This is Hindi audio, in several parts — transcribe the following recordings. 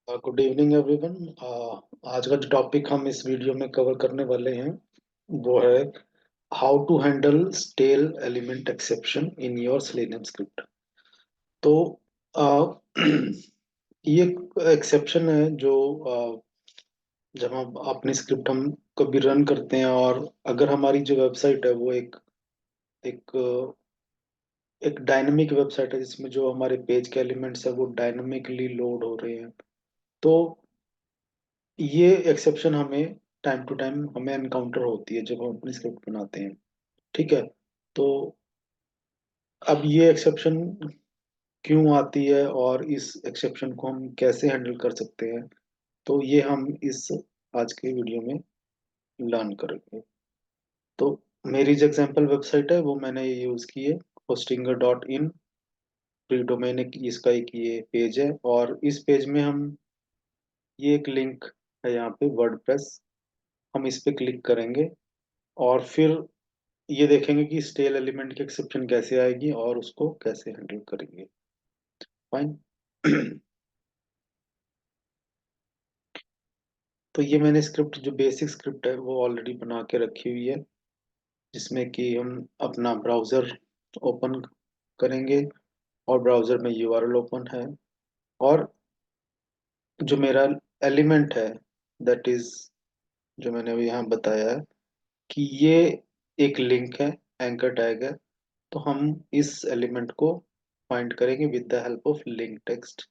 Good evening everyone. आज का जो टॉपिक हम इस वीडियो में कवर करने वाले हैं वो है how to handle stale element exception in your selenium script. तो uh, ये एक्सेप्शन है जो जब हम अपनी स्क्रिप्ट हम कभी रन करते हैं और अगर हमारी जो वेबसाइट है वो एक एक डायनेमिक वेबसाइट है जिसमें जो हमारे पेज के एलिमेंट्स है वो डायनेमिकली लोड हो रहे हैं। तो ये एक्सेप्शन हमें टाइम टू टाइम हमें एनकाउंटर होती है जब हम अपनी स्क्रिप्ट बनाते हैं। ठीक है। तो अब ये एक्सेप्शन क्यों आती है और इस एक्सेप्शन को हम कैसे हैंडल कर सकते हैं, तो ये हम इस आज के वीडियो में लर्न करेंगे। तो मेरी जो एग्जांपल वेबसाइट है वो मैंने ये यूज़ की है, Hostinger dot in. Free domain इसका एक ये पेज है और इस पेज में हम ये एक लिंक है यहाँ पे वर्डप्रेस, हम इस पे क्लिक करेंगे और फिर ये देखेंगे कि स्टेल एलिमेंट की एक्सेप्शन कैसे आएगी और उसको कैसे हैंडल करेंगे। फाइन। तो ये मैंने स्क्रिप्ट जो बेसिक स्क्रिप्ट है वो ऑलरेडी बना के रखी हुई है, जिसमें कि हम अपना ब्राउज़र ओपन करेंगे और ब्राउज़र में यूआरएल ओपन है और जो मेरा एलिमेंट है दैट इज जो मैंने अभी यहाँ बताया है कि ये एक लिंक है, एंकर टैग है। तो हम इस एलिमेंट को फाइंड करेंगे with the help of link text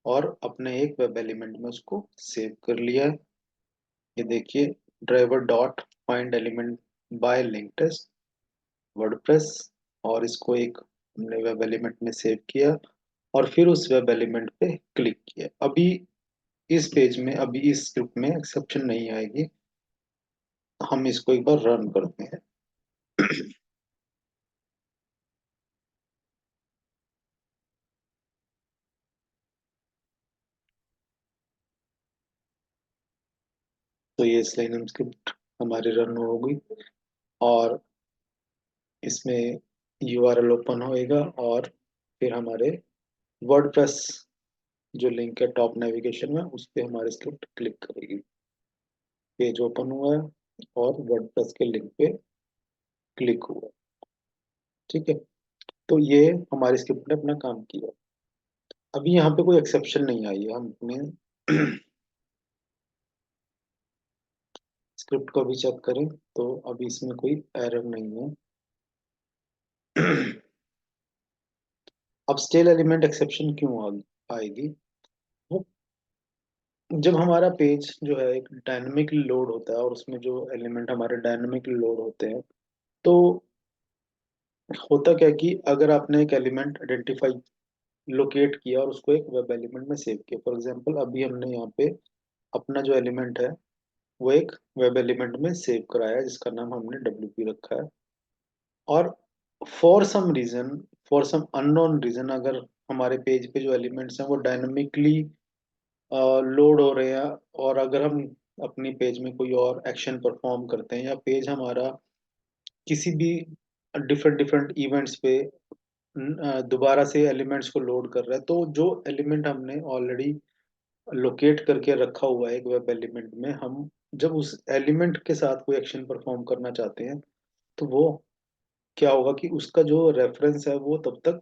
और अपने एक वेब एलिमेंट में उसको सेव कर लिया है। ये देखिए, driver dot find element by link test WordPress, और इसको एक हमने वेब एलिमेंट में सेव किया और फिर उस वेब एलिमेंट पे क्लिक किया। अभी इस पेज में अभी इस स्क्रिप्ट में एक्सेप्शन नहीं आएगी। हम इसको एक बार रन करते हैं। तो ये सेलेनियम स्क्रिप्ट हमारी रन होगी और इसमें यूआरएल ओपन होएगा और फिर हमारे वर्डप्रेस जो लिंक है टॉप नेविगेशन में उस पे हमारी स्क्रिप्ट क्लिक करेगी। पेज ओपन हुआ है और वर्डप्रेस के लिंक पे क्लिक हुआ है। ठीक है। तो ये हमारी स्क्रिप्ट ने अपना काम किया। अभी यहाँ पे कोई एक्सेप्शन नहीं आई है। हम अपने स्क्रिप्ट को भी चेक करें तो अभी इसमें कोई एरर नहीं है। अब स्टेल एलिमेंट एक्सेप्शन क्यों आएगी? वो जब हमारा पेज जो है एक डायनामिकली लोड होता है और उसमें जो एलिमेंट हमारे डायनामिकली लोड होते हैं, तो होता क्या है कि अगर आपने एक एलिमेंट आइडेंटिफाई लोकेट किया और उसको एक वेब एलिमेंट में सेव किया, फॉर एग्जांपल अभी हमने यहाँ पे अपना जो एलिमेंट है वो एक वेब एलिमेंट में सेव कराया है जिसका नाम हमने WP रखा है। और for some reason, for some unknown reason, अगर हमारे पेज पे जो एलिमेंट्स हैं वो डायनामिकली लोड हो रहे हैं और अगर हम अपनी पेज में कोई और एक्शन परफॉर्म करते हैं या पेज हमारा किसी भी डिफरेंट डिफरेंट इवेंट्स पे दोबारा से एलिमेंट्स को लोड कर रहा है, तो जो एलिमेंट हमने ऑलरेडी लोकेट करके रखा हुआ है एक वेब एलिमेंट में, हम जब उस एलिमेंट के साथ कोई एक्शन परफॉर्म करना चाहते हैं तो वो क्या होगा कि उसका जो रेफरेंस है वो तब तक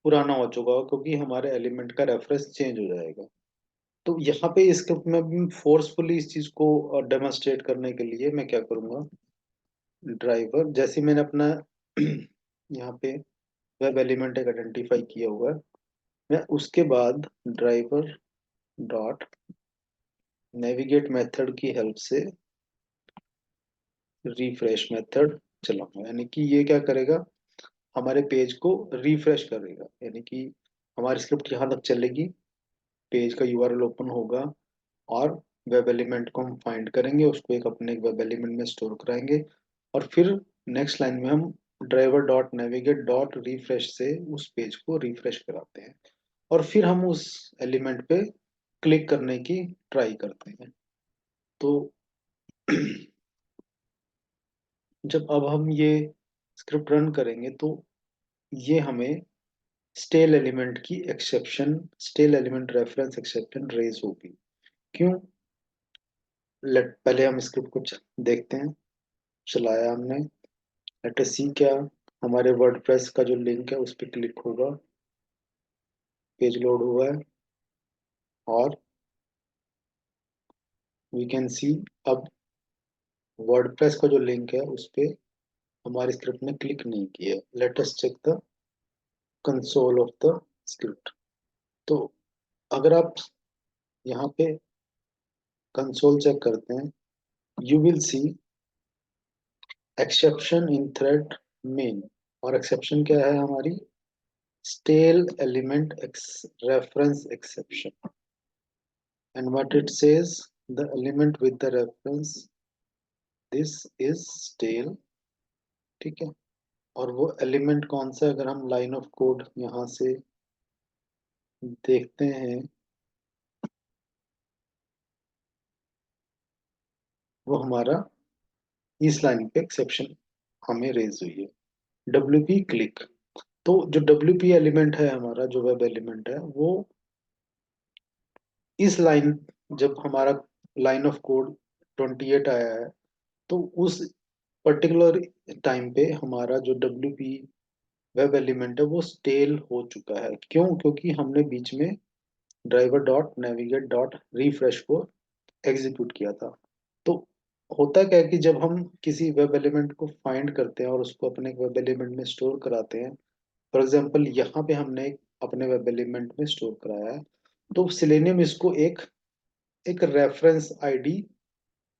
पुराना हो चुका होगा क्योंकि हमारे एलिमेंट का रेफरेंस चेंज हो जाएगा। तो यहाँ पे इस स्क्रिप्ट में भी फोर्सफुली इस चीज को डेमोन्स्ट्रेट करने के लिए मैं क्या करूंगा, ड्राइवर जैसे मैंने अपना यहाँ पे वेब एलिमेंट एक आइडेंटिफाई किया हुआ है, मैं उसके बाद ड्राइवर डॉट नेविगेट मेथड की हेल्प से रिफ्रेश मेथड चलाऊंगा। यानी कि ये क्या करेगा, हमारे पेज को रिफ्रेश करेगा। यानी कि हमारी स्क्रिप्ट यहाँ तक चलेगी, पेज का यूआरएल ओपन होगा और वेब एलिमेंट को हम फाइंड करेंगे, उसको एक अपने वेब एलिमेंट में स्टोर कराएंगे और फिर नेक्स्ट लाइन में हम driver dot navigate dot refresh से उस पेज को रिफ्रेश कराते हैं और फिर हम उस एलिमेंट पे क्लिक करने की ट्राई करते हैं। तो जब अब हम ये स्क्रिप्ट रन करेंगे तो ये हमें स्टेल एलिमेंट की exception, stale element reference exception raise होगी। क्यों? लेट पहले हम स्क्रिप्ट को देखते हैं। चलाया हमने, लेट अस सी क्या हमारे वर्डप्रेस का जो लिंक है उस पर क्लिक होगा, पेज लोड हुआ है और वी कैन सी अब वर्डप्रेस का जो लिंक है उस पे हमारे स्क्रिप्ट ने क्लिक नहीं किया। Let us check the console of the script. तो अगर आप यहाँ पे कंसोल चेक करते हैं, you will see exception in thread main. और एक्सेप्शन क्या है हमारी? Stale element reference exception. And what it says, the element with the reference this is stale. ठीक है, और वो एलिमेंट कौन सा है? अगर हम लाइन ऑफ कोड यहाँ से देखते हैं, वो हमारा इस लाइन पे एक्सेप्शन हमें रेज हुई है, डब्ल्यू पी क्लिक। तो जो डब्ल्यू पी एलिमेंट है हमारा, जो वेब एलिमेंट है, वो इस लाइन, जब हमारा लाइन ऑफ कोड 28 आया है, तो उस पर्टिकुलर टाइम पे हमारा जो डब्ल्यू पी वेब एलिमेंट है वो स्टेल हो चुका है। क्यों? क्योंकि हमने बीच में driver dot navigate dot refresh को एग्जीक्यूट किया था। तो होता क्या है कि जब हम किसी वेब एलिमेंट को फाइंड करते हैं और उसको अपने वेब एलिमेंट में स्टोर कराते हैं, फॉर एग्जांपल यहाँ पे हमने अपने वेब एलिमेंट में स्टोर कराया है, तो सिलेनियम इसको एक एक रेफरेंस आईडी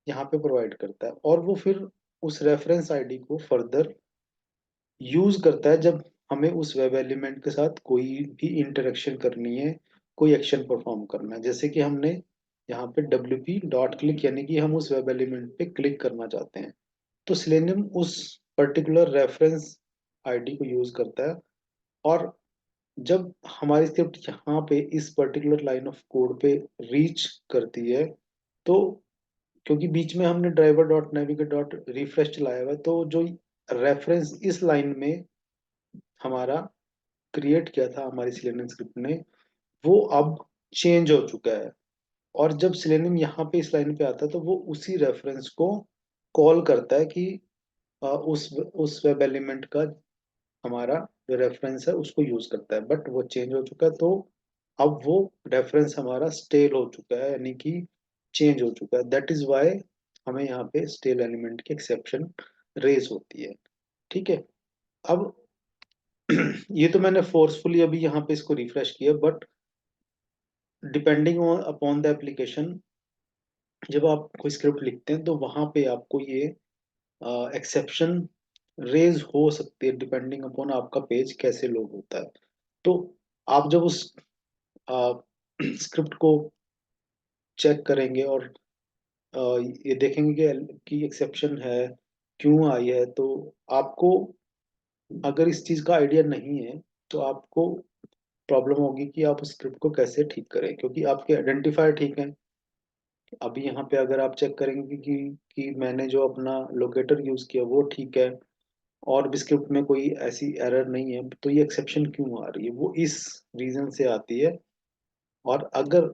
यहाँ पे प्रोवाइड करता है, और वो फिर उस रेफरेंस आईडी को फर्दर यूज करता है जब हमें उस वेब एलिमेंट के साथ कोई भी इंटरेक्शन करनी है, कोई एक्शन परफॉर्म करना है। जैसे कि हमने यहाँ पे डब्ल्यू पी डॉट क्लिक, यानी कि हम उस वेब एलिमेंट पे क्लिक करना चाहते हैं, तो सिलेनियम उस पर्टिकुलर रेफरेंस आईडी को यूज करता है। और जब हमारी स्क्रिप्ट यहाँ पे इस पर्टिकुलर लाइन ऑफ कोड पे रीच करती है, तो क्योंकि बीच में हमने driver dot navigate dot refresh चलाया हुआ है, तो जो रेफरेंस इस लाइन में हमारा क्रिएट किया था हमारी सिलेनियम स्क्रिप्ट ने, वो अब चेंज हो चुका है। और जब सिलेनियम यहाँ पे इस लाइन पे आता है, तो वो उसी रेफरेंस को कॉल करता है कि उस वेब एलिमेंट का हमारा जो रेफरेंस है उसको यूज करता है, बट वो चेंज हो चुका है। तो अब वो रेफरेंस हमारा स्टेल हो चुका है, यानी कि चेंज हो चुका है। दैट इज वाई हमें यहाँ पे स्टेल एलिमेंट की एक्सेप्शन रेज होती है। ठीक है, अब ये तो मैंने फोर्सफुली अभी यहाँ पे इसको रिफ्रेश किया, but depending upon the application, जब आप कोई स्क्रिप्ट लिखते हैं तो वहां पे आपको ये एक्सेप्शन रेज हो सकती है, डिपेंडिंग अपॉन आपका पेज कैसे लोड होता है। तो आप जब उस स्क्रिप्ट को चेक करेंगे और अ, ये देखेंगे कि एक्सेप्शन है, क्यों आई है, तो आपको अगर इस चीज़ का आइडिया नहीं है, तो आपको प्रॉब्लम होगी कि आप उस स्क्रिप्ट को कैसे ठीक करें, क्योंकि आपके आइडेंटिफायर ठीक है। अभी यहाँ पे अगर आप चेक करेंगे कि मैंने जो अपना लोकेटर यूज किया वो ठीक है, और भी स्क्रिप्ट में कोई ऐसी एरर नहीं है, तो ये एक्सेप्शन क्यों आ रही है? वो इस रीजन से आती है। और अगर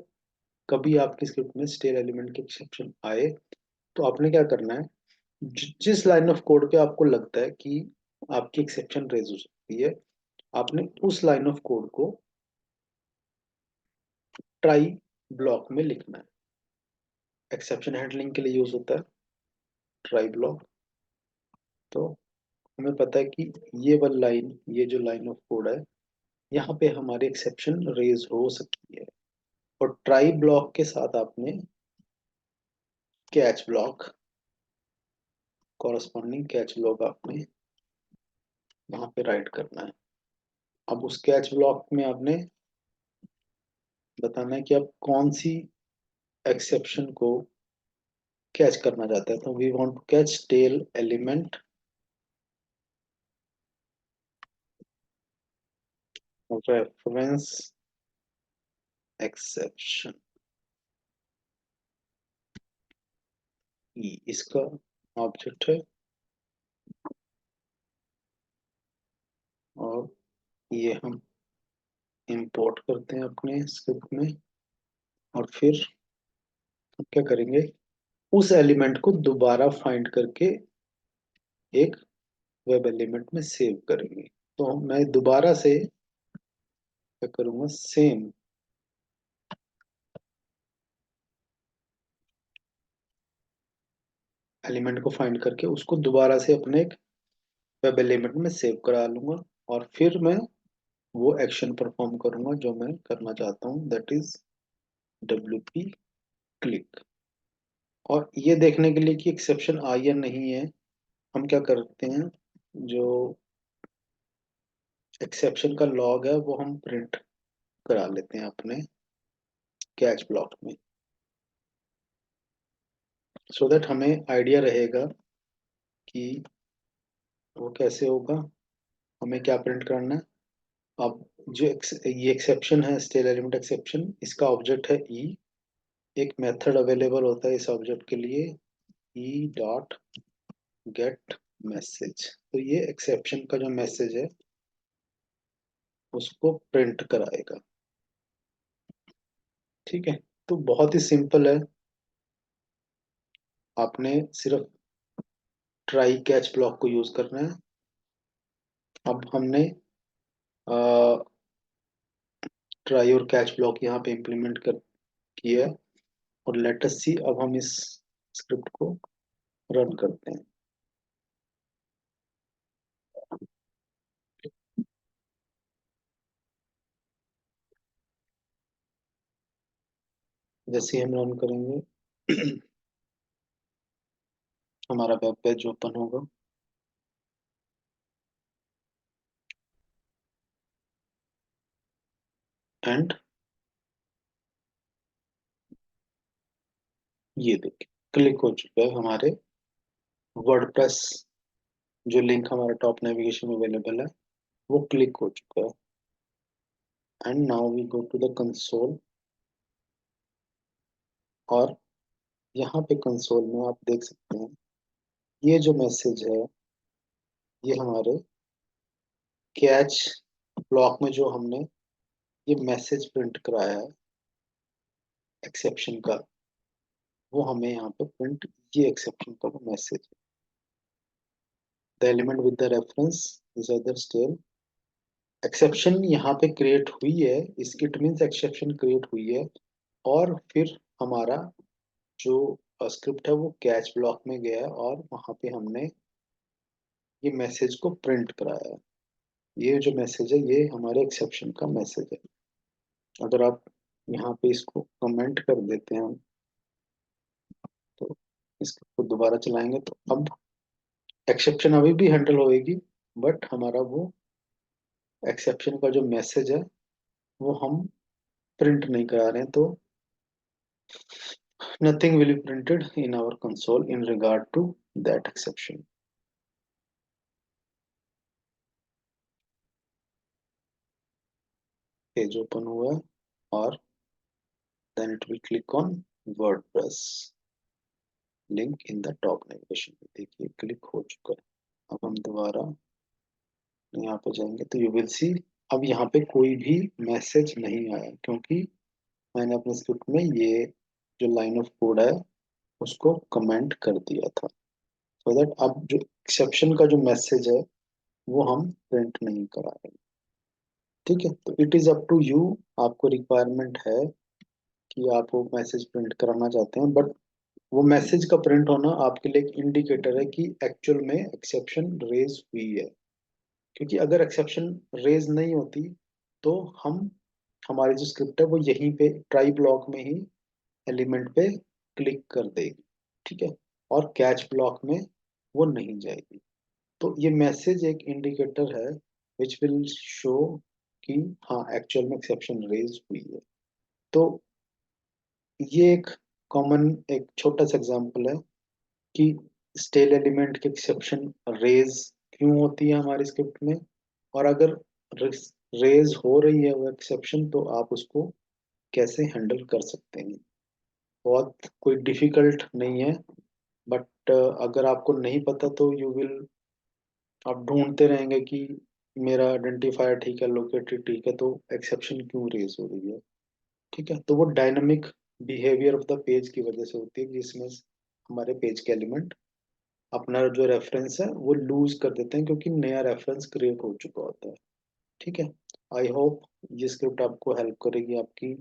कभी आपकी स्क्रिप्ट में स्टेल एलिमेंट की एक्सेप्शन आए, तो आपने क्या करना है, जिस लाइन ऑफ कोड पे आपको लगता है कि आपकी एक्सेप्शन रेज हो सकती है, आपने उस लाइन ऑफ कोड को ट्राई ब्लॉक में लिखना है। एक्सेप्शन हैंडलिंग के लिए यूज होता है ट्राई ब्लॉक। तो हमें पता है कि ये वाली लाइन, ये जो लाइन ऑफ कोड है, यहाँ पे हमारी एक्सेप्शन रेज हो सकती है। और ट्राई ब्लॉक के साथ आपने catch block, corresponding catch block आपने यहाँ पे राइट करना है। अब उस कैच ब्लॉक में आपने बताना है कि आप कौन सी एक्सेप्शन को कैच करना चाहते हैं। तो we want to catch stale element reference exception, इसका ऑब्जेक्ट है। और ये हम इंपोर्ट करते हैं अपने स्क्रिप्ट में, और फिर हम क्या करेंगे, उस एलिमेंट को दोबारा फाइंड करके एक वेब एलिमेंट में सेव करेंगे। तो मैं दोबारा से क्या करूंगा, सेम एलिमेंट को फाइंड करके उसको दोबारा से अपने एक वेब एलिमेंट में सेव करा लूंगा, और फिर मैं वो एक्शन परफॉर्म करूंगा जो मैं करना चाहता हूँ, दैट इज WP क्लिक। और ये देखने के लिए कि एक्सेप्शन आई या नहीं है, हम क्या करते हैं, जो एक्सेप्शन का लॉग है वो हम प्रिंट करा लेते हैं अपने कैच ब्लॉक में, सो दैट हमें आइडिया रहेगा कि वो कैसे होगा, हमें क्या प्रिंट करना है। अब ये एक्सेप्शन है, स्टेल एलिमेंट एक्सेप्शन, इसका ऑब्जेक्ट है ई। एक मेथड अवेलेबल होता है इस ऑब्जेक्ट के लिए, ई डॉट गेट मैसेज। तो ये एक्सेप्शन का जो मैसेज है उसको प्रिंट कराएगा। ठीक है, तो बहुत ही सिंपल है, आपने सिर्फ ट्राई कैच ब्लॉक को यूज करना है। अब हमने ट्राई और कैच ब्लॉक यहाँ पे इम्प्लीमेंट कर किया है, और लेट अस सी, अब हम इस स्क्रिप्ट को रन करते हैं। जैसे ही हम रन करेंगे हमारा वेब पेज ओपन होगा, एंड ये देखिए क्लिक हो चुका है हमारे वर्डप्रेस, जो लिंक हमारा टॉप नेविगेशन में अवेलेबल है वो क्लिक हो चुका है। And now we go to the console, और यहाँ पे कंसोल में आप देख सकते हैं ये जो मैसेज है, ये हमारे कैच ब्लॉक में जो हमने ये मैसेज प्रिंट कराया है एक्सेप्शन का, वो हमें यहाँ पे प्रिंट, ये एक्सेप्शन का वो message, the element with the reference is other stale. Exception यहाँ पे क्रिएट हुई है, इस इट मीन्स एक्सेप्शन क्रिएट हुई है, और फिर हमारा जो स्क्रिप्ट है वो कैच ब्लॉक में गया है, और वहाँ पे हमने ये मैसेज को प्रिंट कराया है। ये जो मैसेज है ये हमारे एक्सेप्शन का मैसेज है। अगर आप यहाँ पे इसको कमेंट कर देते हैं, तो इसको दोबारा चलाएंगे तो अब एक्सेप्शन अभी भी हैंडल होएगी, बट हमारा वो एक्सेप्शन का जो मैसेज है वो हम प्रिंट नहीं करा रहे हैं। तो nothing will be printed in our console in regard to that exception. Page open हुआ है, और then it will click on WordPress link in the top navigation। देखिए क्लिक हो चुका है। अब हम दोबारा यहाँ पे जाएंगे तो यू विल सी, अब यहाँ पे कोई भी मैसेज नहीं आया, क्योंकि मैंने अपने स्क्रिप्ट में ये जो लाइन ऑफ कोड है उसको कमेंट कर दिया था, सो दैट अब जो एक्सेप्शन का जो मैसेज है वो हम प्रिंट नहीं करा रहे। ठीक है, तो it is up to you, आपको रिक्वायरमेंट है कि आप वो मैसेज प्रिंट कराना चाहते हैं, बट वो मैसेज का प्रिंट होना आपके लिए एक इंडिकेटर है कि एक्चुअल में एक्सेप्शन रेज हुई है। क्योंकि अगर एक्सेप्शन रेज नहीं होती तो हम हमारी जो स्क्रिप्ट है वो यहीं पे ट्राई ब्लॉक में ही एलिमेंट पे क्लिक कर देगी। ठीक है, और कैच ब्लॉक में वो नहीं जाएगी। तो ये मैसेज एक इंडिकेटर है विच विल शो कि हाँ एक्चुअल में एक्सेप्शन रेज हुई है। तो ये एक कॉमन, एक छोटा सा एग्जांपल है कि स्टेल एलिमेंट की एक्सेप्शन रेज क्यों होती है हमारी स्क्रिप्ट में, और अगर रेज हो रही है वो एक्सेप्शन तो आप उसको कैसे हैंडल कर सकते हैं। बहुत कोई डिफिकल्ट नहीं है, बट अगर आपको नहीं पता तो यू विल, आप ढूंढते रहेंगे कि मेरा आइडेंटिफायर ठीक है, लोकेटेड ठीक है, तो एक्सेप्शन क्यों रेज हो रही है? ठीक है, तो वो dynamic behaviour of the page की वजह से होती है, जिसमें हमारे पेज के एलिमेंट अपना जो रेफरेंस है वो लूज कर देते हैं, क्योंकि नया रेफरेंस क्रिएट हो चुका होता है। ठीक है। आई होप ये स्क्रिप्ट आपको हेल्प करेगी आपकी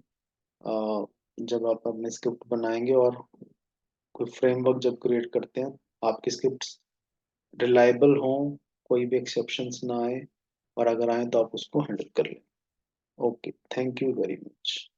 जब आप अपने स्क्रिप्ट बनाएंगे, और कोई फ्रेमवर्क जब क्रिएट करते हैं, आपकी स्क्रिप्ट रिलायबल हों, कोई भी एक्सेप्शंस ना आए, और अगर आए तो आप उसको हैंडल कर लें। Okay, thank you very much.